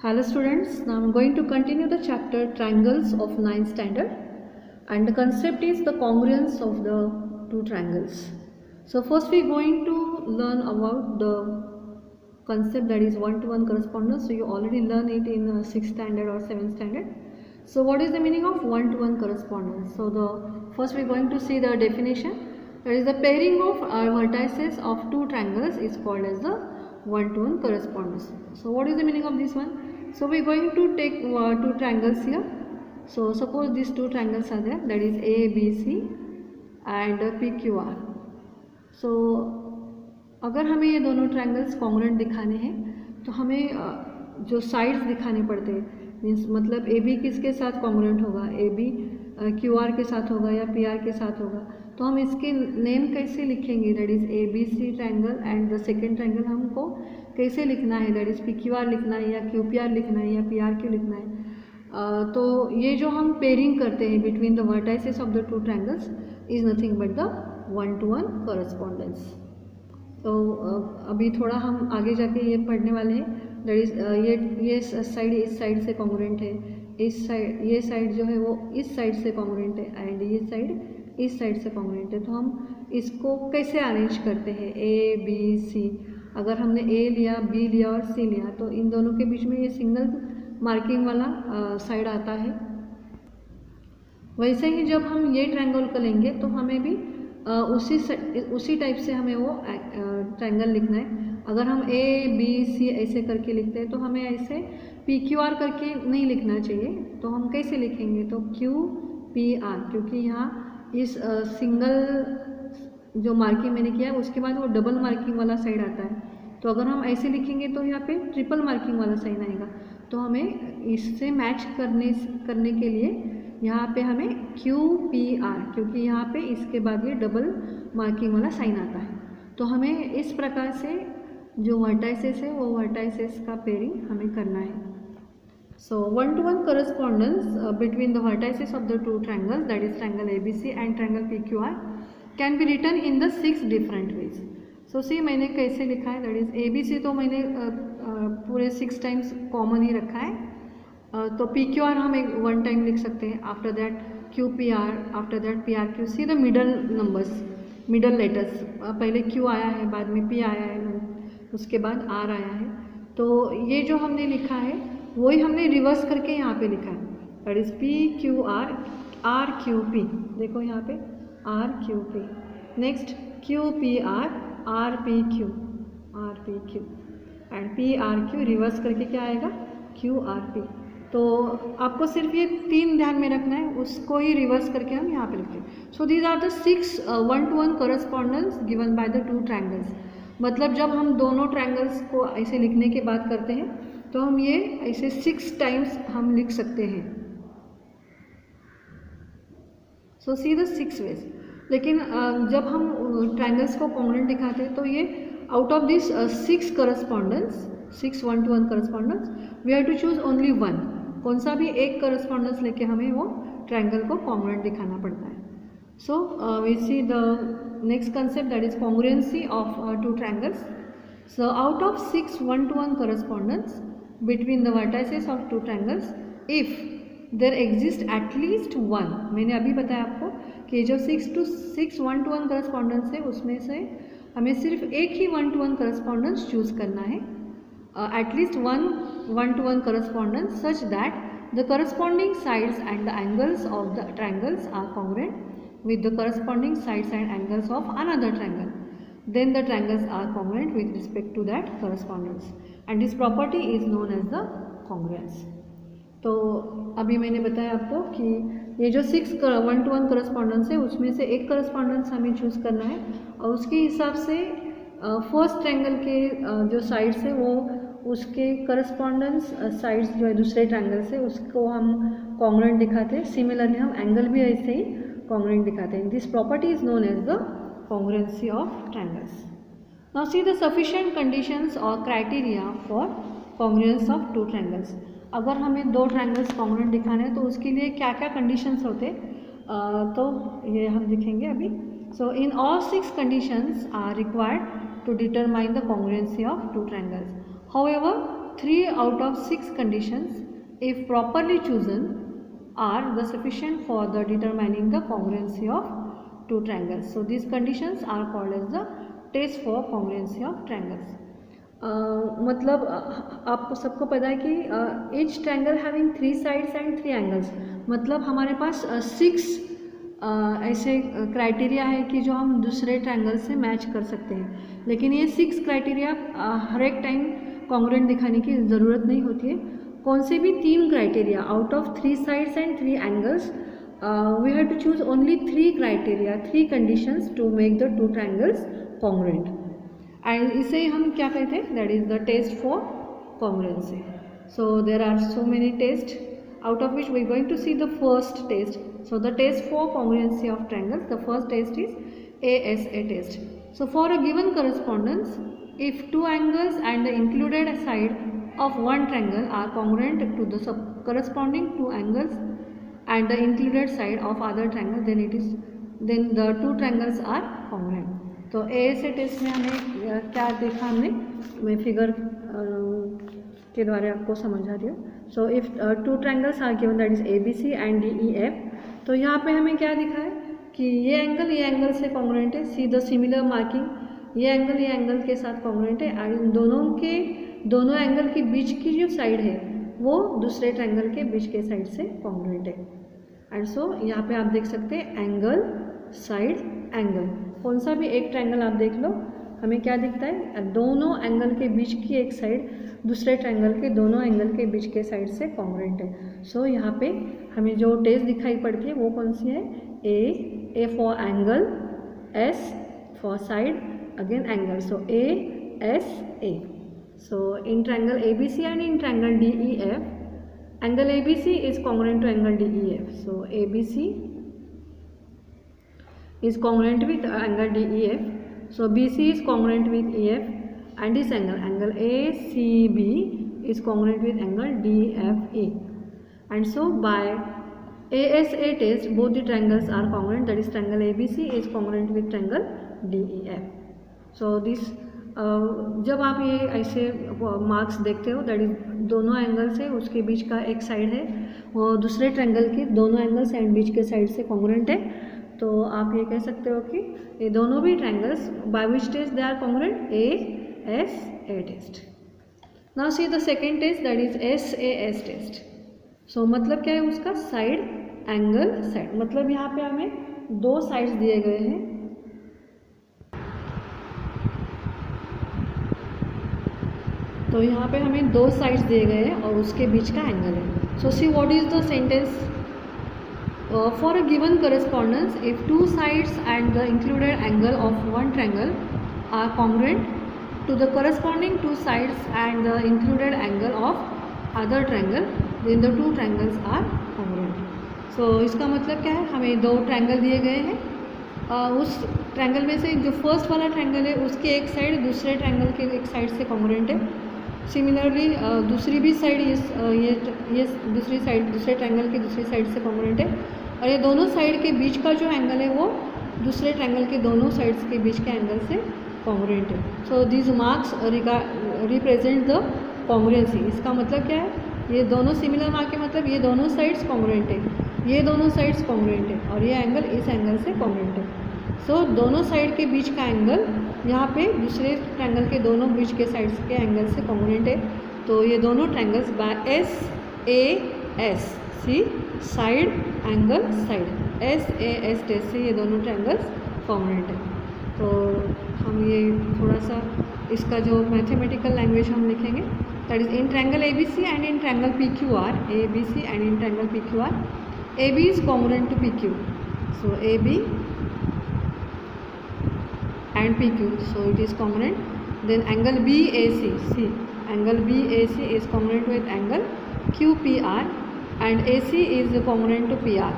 Hello students, now I am going to continue the chapter triangles of 9th standard, and the concept is the congruence of the two triangles. So first we are going to learn about the concept that is one-to-one correspondence. So you already learn it in 6th standard or 7th standard. So what is the meaning of one-to-one correspondence? So the first we are going to see the definition. That is the pairing of vertices of two triangles is called as the one-to-one correspondence. So what is the meaning of this one? So we are going to take two triangles here. So suppose these two triangles are there, that is ABC and PQR. So अगर हमें ये दोनों triangles congruent दिखाने हैं तो हमें जो sides दिखाने पड़ते हैं, मीन्स मतलब AB किसके साथ कॉन्ग्रुएंट होगा, AB QR के साथ होगा या PR के साथ होगा, तो हम इसके नेम कैसे लिखेंगे, that is ABC triangle and the second triangle हमको कैसे लिखना है, दैट इज़ PQR लिखना है या QPR लिखना है या PRQ लिखना है। तो ये जो हम पेयरिंग करते हैं between the vertices of the two triangles is nothing but the one-to-one correspondence. तो अभी थोड़ा हम आगे जाके ये पढ़ने वाले हैं, दैट इज़ ये साइड इस साइड से कॉन्ग्रुएंट है, इस साइड ये साइड जो है वो इस साइड से कॉन्ग्रुएंट है एंड ये साइड इस साइड से कॉन्ग्रुएंट है। तो हम इसको कैसे अरेंज करते हैं, A B C, अगर हमने A लिया, B लिया और C लिया तो इन दोनों के बीच में ये सिंगल मार्किंग वाला साइड आता है। वैसे ही जब हम ये ट्रायंगल को लेंगे तो हमें भी उसी टाइप से हमें वो ट्रायंगल लिखना है। अगर हम A B C ऐसे करके लिखते हैं तो हमें ऐसे PQR करके नहीं लिखना चाहिए। तो हम कैसे लिखेंगे, तो QPR, क्योंकि यहाँ इस सिंगल जो मार्किंग मैंने किया है उसके बाद वो डबल मार्किंग वाला साइड आता है। तो अगर हम ऐसे लिखेंगे तो यहाँ पे ट्रिपल मार्किंग वाला साइन आएगा। तो हमें इससे मैच करने के लिए यहाँ पे हमें QPR, क्योंकि यहाँ पे इसके बाद ये डबल मार्किंग वाला साइन आता है। तो हमें इस प्रकार से जो वर्टाइसेस है वो वर्टाइसेस का पेयरिंग हमें करना है। सो one-to-one correspondence between the vertices of the two triangles, that is triangle ABC and triangle PQR, can be written in the 6 different ways. So see मैंने कैसे लिखा है, that is ABC तो मैंने पूरे 6 टाइम्स कॉमन ही रखा है। तो PQR हम एक 1 टाइम लिख सकते हैं, after that QPR, after that PRQ। See the middle numbers, middle letters, पहले Q आया है, बाद में P आया है, उसके बाद R आया है। तो ये जो हमने लिखा है वही हमने रिवर्स करके यहाँ पे लिखा है, दैट इज़ PQR RQP, देखो यहाँ पे RQP, next QPR RPQ and PRQ reverse करके क्या आएगा, QRP। तो आपको सिर्फ ये 3 ध्यान में रखना है, उसको ही रिवर्स करके हम यहाँ पे लिखते हैं। So these are the 6 one-to-one correspondence given by the 2 triangles. मतलब जब हम दोनों ट्रायंगल्स को ऐसे लिखने की बात करते हैं तो हम ये ऐसे 6 टाइम्स हम लिख सकते हैं। सो सी द 6 वेज। लेकिन जब हम ट्रायंगल्स को कॉन्ग्रुएंट दिखाते हैं तो ये out of this 6 correspondence, 6 one-to-one correspondence, we have to choose only 1। कौन सा भी एक करस्पॉन्डेंस लेके हमें वो ट्रायंगल को कॉन्ग्रुएंट दिखाना पड़ता है। So we see the next concept, that is congruency of 2 triangles. So out of 6 one-to-one correspondence between the vertices of 2 triangles, if there exist at least 1, मैंने अभी बताया आपको कि जो 6 one-to-one correspondence है उसमें से हमें सिर्फ एक ही one-to-one correspondence चूज करना है, at least one-to-one correspondence such that the corresponding sides and the angles of the triangles are congruent with the corresponding sides and angles of another triangle. Then the triangles are congruent with respect to that correspondence, and this property is known as the congruence. तो अभी मैंने बताया आपको कि ये जो 6 one-to-one correspondence है उसमें से एक correspondence हमें चूज़ करना है और उसके हिसाब से फर्स्ट ट्रायंगल के जो साइड्स है वो उसके करस्पॉन्डेंस साइड्स जो है दूसरे ट्रायंगल से उसको हम कॉन्ग्रुएंट दिखाते हैं। सिमिलरली हम एंगल भी ऐसे ही कॉन्ग्रुएंट दिखाते हैं। This property is known as the congruency of triangles. Now see the sufficient conditions और criteria for congruence of 2 triangles. अगर हमें 2 ट्रायंगल्स कॉन्ग्रुएंट दिखाने हैं तो उसके लिए क्या क्या कंडीशंस होते तो ये हम दिखेंगे अभी। So in all 6 conditions are required to determine the congruency of 2 triangles. However, 3 out of 6 conditions, if properly chosen, are the sufficient for the determining the congruency of two triangles. So these conditions are called as the test for congruency of triangles. मतलब आपको सबको पता है कि each triangle having 3 sides and 3 angles, मतलब हमारे पास 6 ऐसे criteria है कि जो हम दूसरे ट्रायंगल से मैच कर सकते हैं, लेकिन ये 6 क्राइटेरिया हर एक टाइम कॉन्ग्रुएंट दिखाने की ज़रूरत नहीं होती है. कौन से भी 3 criteria out of 3 sides and 3 angles, we have to choose only 3 criteria, 3 conditions to make the 2 triangles congruent. And इसे हम क्या कहते हैं, that is the test for congruency. So there are so many test, out of which we are going to see the first test. So the test for congruency of triangles, the first test is ASA test. So for a given correspondence, if 2 angles and the included side of one triangle are congruent to the corresponding 2 angles and the included side of other triangle, then the 2 triangles are congruent. तो ASA test में हमें क्या देखा, मैं figure के द्वारा आपको समझा रही हूँ. So if 2 triangles are given, that is ABC and DEF, तो यहाँ पे हमें क्या दिखा है कि ये एंगल से कॉन्ग्रुएंट है. सी द सिमिलर मार्किंग, ये एंगल के साथ कॉन्ग्रुएंट है. और इन दोनों एंगल के बीच की जो साइड है वो दूसरे ट्रायंगल के बीच के साइड से कॉन्ग्रुएंट है. एंड सो यहाँ पे आप देख सकते हैं एंगल साइड एंगल, कौन सा भी एक ट्रायंगल आप देख लो, हमें क्या दिखता है, दोनों एंगल के बीच की एक साइड दूसरे ट्रायंगल के दोनों एंगल के बीच के साइड से कॉन्ग्रुएंट है. सो यहाँ पे हमें जो टेस्ट दिखाई पड़ती है वो कौन सी है, A for angle, S for side, again angle. So ASA. So in triangle ABC and in triangle DEF, angle ABC is congruent to angle DEF. So ABC is congruent with angle DEF. So BC is congruent with EF, and this angle ACB is congruent with angle DFE. And so by ASA test, both the triangles are congruent, that is triangle ABC is congruent with triangle DEF. So this जब आप ये ऐसे marks देखते हो, that is दोनों angle से उसके बीच का एक साइड है वो दूसरे ट्रायंगल के दोनों एंगल्स एंड बीच के साइड से कॉन्ग्रुएंट है, तो आप ये कह सकते हो कि ये दोनों भी triangles by which test they are congruent, ASA test. Now see the second test, that is SAS test. So मतलब क्या है उसका, साइड एंगल साइड, मतलब यहाँ पे हमें 2 साइड्स दिए गए हैं. तो यहाँ पे हमें 2 साइड्स दिए गए हैं और उसके बीच का एंगल है. So see what is the sentence, for a given correspondence, if 2 sides and the included angle of one triangle are congruent to the corresponding 2 sides and the included angle of other triangle, then the 2 triangles are congruent. So इसका मतलब क्या है, हमें 2 triangle दिए गए हैं, उस triangle में से जो फर्स्ट वाला ट्रायंगल है उसके एक साइड दूसरे ट्रायंगल के एक साइड से कॉन्ग्रुएंट है. सिमिलरली दूसरी भी साइड ये दूसरी साइड दूसरे ट्रायंगल के दूसरी साइड से कॉन्ग्रुएंट है, और ये दोनों साइड के बीच का जो एंगल है वो दूसरे ट्रायंगल के दोनों साइड्स के बीच के एंगल से कॉन्ग्रुएंट है. So this marks represent the congruency. इसका मतलब क्या है, ये दोनों सिमिलर मार्क के मतलब ये दोनों साइड्स कॉन्ग्रुएंट है, ये दोनों साइड्स कॉन्ग्रुएंट है, और ये एंगल इस एंगल से कॉन्ग्रुएंट है. सो दोनों साइड के बीच का एंगल यहाँ पे दूसरे ट्रायंगल के दोनों बीच के साइड्स के एंगल से कॉन्ग्रुएंट है. तो ये दोनों triangles by SAS, see side angle side, SAS test से ये दोनों ट्रायंगल्स कॉन्ग्रुएंट है. तो हम ये थोड़ा सा इसका जो मैथमेटिकल लैंग्वेज हम लिखेंगे, that is in triangle ABC and in triangle PQR, ABC and in triangle PQR, AB is congruent to PQ. So AB and PQ, so it is congruent. Then angle BAC, see angle BAC is congruent with angle QPR, and AC is congruent to PR.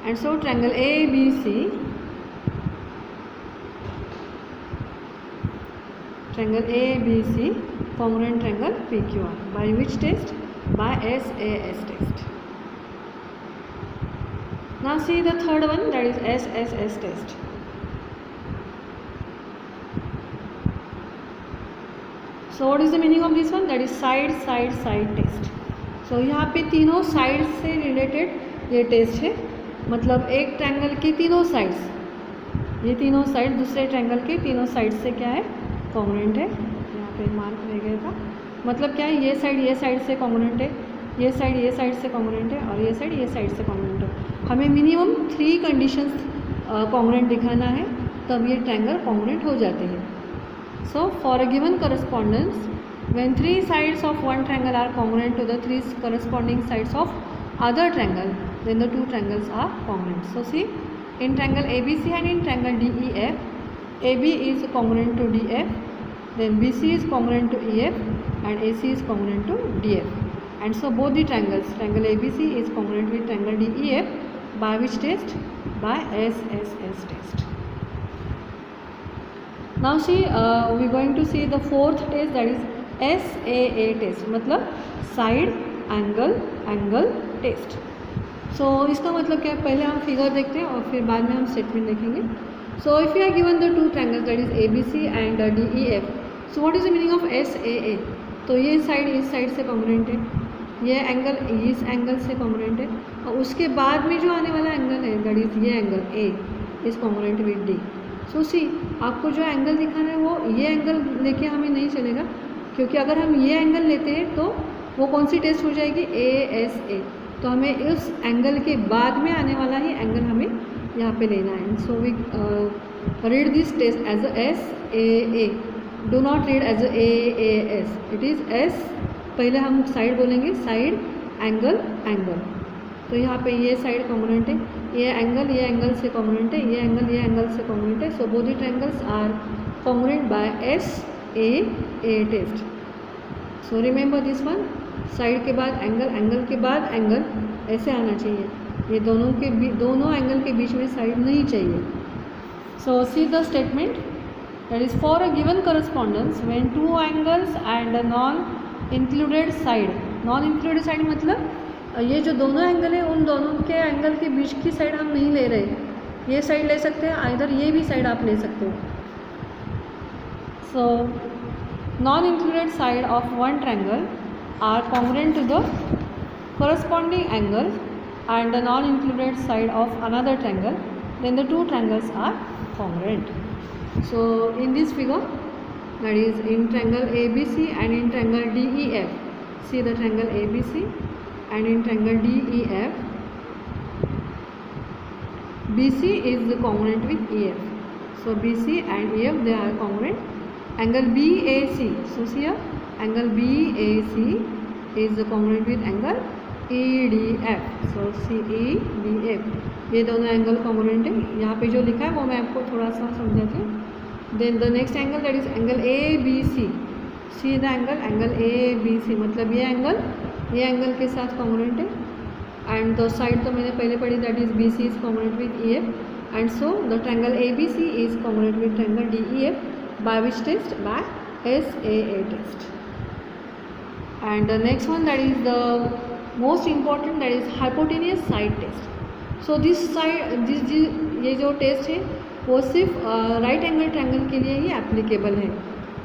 And so triangle ABC, triangle ABC congruent triangle PQR. By which test? By SAS test. Now see the third one, that is SSS test. So what is the meaning of this one, that is side side side test. So यहाँ पे तीनों side से related ये test है. मतलब एक triangle की तीनों साइड्स, ये तीनों साइड दूसरे ट्रायंगल के तीनों साइड से क्या है, कॉन्ग्रुएंट है. यहाँ पे मार्क रह गया था. मतलब क्या है, ये साइड से कॉन्ग्रुएंट है, ये साइड से कॉन्ग्रुएंट है और ये साइड से कॉन्ग्रुएंट है. हमें मिनिमम 3 कंडीशंस कॉन्ग्रुएंट दिखाना है, तब ये ट्रायंगल कॉन्ग्रुएंट हो जाते हैं. So for a given correspondence, when 3 sides of one triangle are congruent to the 3 corresponding sides of other triangle, then the 2 triangles are congruent. So see, in triangle ABC and in triangle DEF, AB is congruent to DF, then BC is congruent to EF and AC is congruent to DF. And so both the triangles, triangle ABC is congruent with triangle DEF by which test? By SSS test. Now see, we are going to see the fourth test, that is SAA test, मतलब side angle test. So इसका मतलब क्या है, पहले हम figure देखते हैं और फिर बाद में हम स्टेटमेंट देखेंगे. So if you are given the 2 triangles that is ABC and DEF, so what is the meaning of SAA. तो ये साइड इस साइड से कॉन्ग्रुएंट है, ये एंगल इस एंगल से कॉन्ग्रुएंट है, और उसके बाद में जो आने वाला एंगल है दैट इज ये angle A is congruent with D. सो सी, आपको जो एंगल दिखाना है वो ये एंगल लेके हमें नहीं चलेगा, क्योंकि अगर हम ये एंगल लेते हैं तो वो कौन सी टेस्ट हो जाएगी, ASA. तो हमें उस एंगल के बाद में आने वाला ही एंगल हमें यहाँ पे लेना है. So we read this test as a SAA, do not read as a AAS. It is S, पहले हम साइड बोलेंगे, साइड एंगल. तो यहाँ पे ये साइड कॉन्ग्रुएंट है, ये एंगल से कॉन्ग्रुएंट है, ये एंगल से कॉन्ग्रुएंट है. So both the triangles are congruent by SAA test. So remember this one, side के बाद एंगल के बाद एंगल ऐसे आना चाहिए. ये दोनों एंगल के बीच में साइड नहीं चाहिए. So see the statement, that is for a given correspondence when 2 angles and a non included side मतलब ये जो दोनों एंगल है उन दोनों के एंगल के बीच की साइड हम नहीं ले रहे. ये साइड ले सकते हैं, इधर ये भी साइड आप ले सकते हो. So, non-included side of one triangle are congruent to the corresponding angle and the non-included side of another triangle, then the 2 triangles are congruent. So, in this figure, that is in triangle ABC and in triangle DEF, see the triangle ABC and in triangle DEF, BC is congruent with EF. So, BC and EF, they are congruent. Angle BAC, so see here, angle BAC is congruent with angle EDF. So CEDF, ये दोनों angle congruent है. यहाँ पे जो लिखा है वो मैं आपको थोड़ा सा समझाती हूँ. Then the next angle that is angle ABC. See the angle ABC, मतलब ये एंगल के साथ कॉन्ग्रुएंट है. एंड द साइड तो मैंने पहले पढ़ी, that is BC is congruent with EF. And so the triangle ABC is congruent with triangle DEF. By which test? By SAA test. And the next one, that is the most important, that is hypotenuse side test. So this ये जो test है वो सिर्फ right angle triangle के लिए ही applicable है,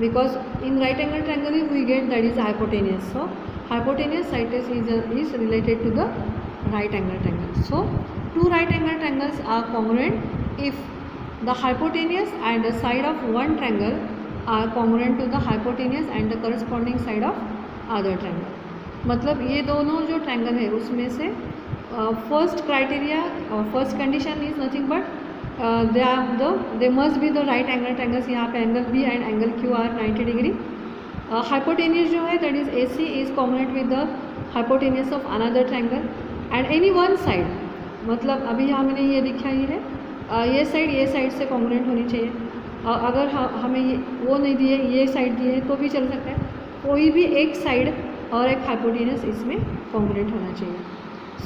because in right angle triangle we get that is hypotenuse. So hypotenuse side test is related to the right angle triangle. So 2 right angle triangles are congruent if the hypotenuse and the side of one triangle are congruent to the hypotenuse and the corresponding side of other triangle. मतलब ये दोनों जो triangle है उसमें से first criteria, first condition is nothing but they must be the right angle triangles. यहाँ पे angle B and angle Q are 90 degree. Hypotenuse जो है that is AC is congruent with the hypotenuse of another triangle and any one side. मतलब अभी यहाँ मैंने ये दिखा ही है, ये साइड से कॉन्ग्रुएंट होनी चाहिए. अगर हमें वो नहीं दिए, ये साइड दी है तो भी चल सकता है. कोई भी एक साइड और एक हाइपोटेनस इसमें कॉन्ग्रुएंट होना चाहिए.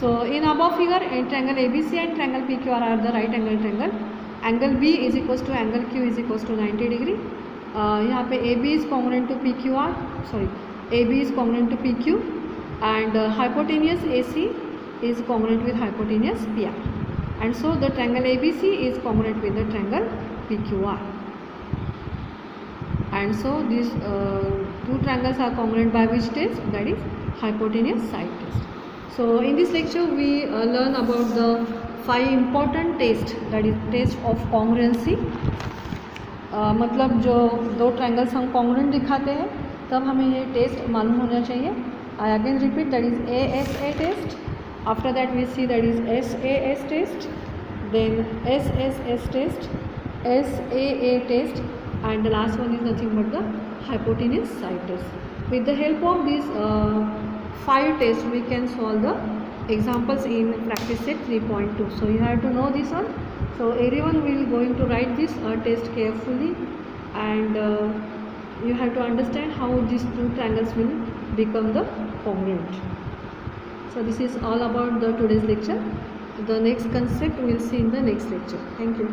So in above figure, triangle ABC and triangle PQR are the right angle triangle. Angle B is equals to angle Q is equals to 90 degree. यहाँ पे AB is congruent to PQR, AB is congruent to PQ and hypotenuse AC is congruent with hypotenuse PR. And so the triangle ABC is congruent with the triangle PQR. And so this two triangles are congruent by which test? That is hypotenuse side test. So in this lecture we learn about the 5 important tests, that is test of congruency. मतलब जो दो triangles हम congruent दिखाते हैं तब हमें ये test मालूम होना चाहिए. I again repeat, that is ASA test. After that we see that is SAS test, then SSS test, SAA test, and the last one is nothing but the hypotenuse side test. With the help of these 5 tests we can solve the examples in practice set 3.2. So you have to know this one. So everyone will going to write this test carefully, and you have to understand how these two triangles will become the congruent. So this is all about the today's lecture. The next concept we will see in the next lecture. Thank you.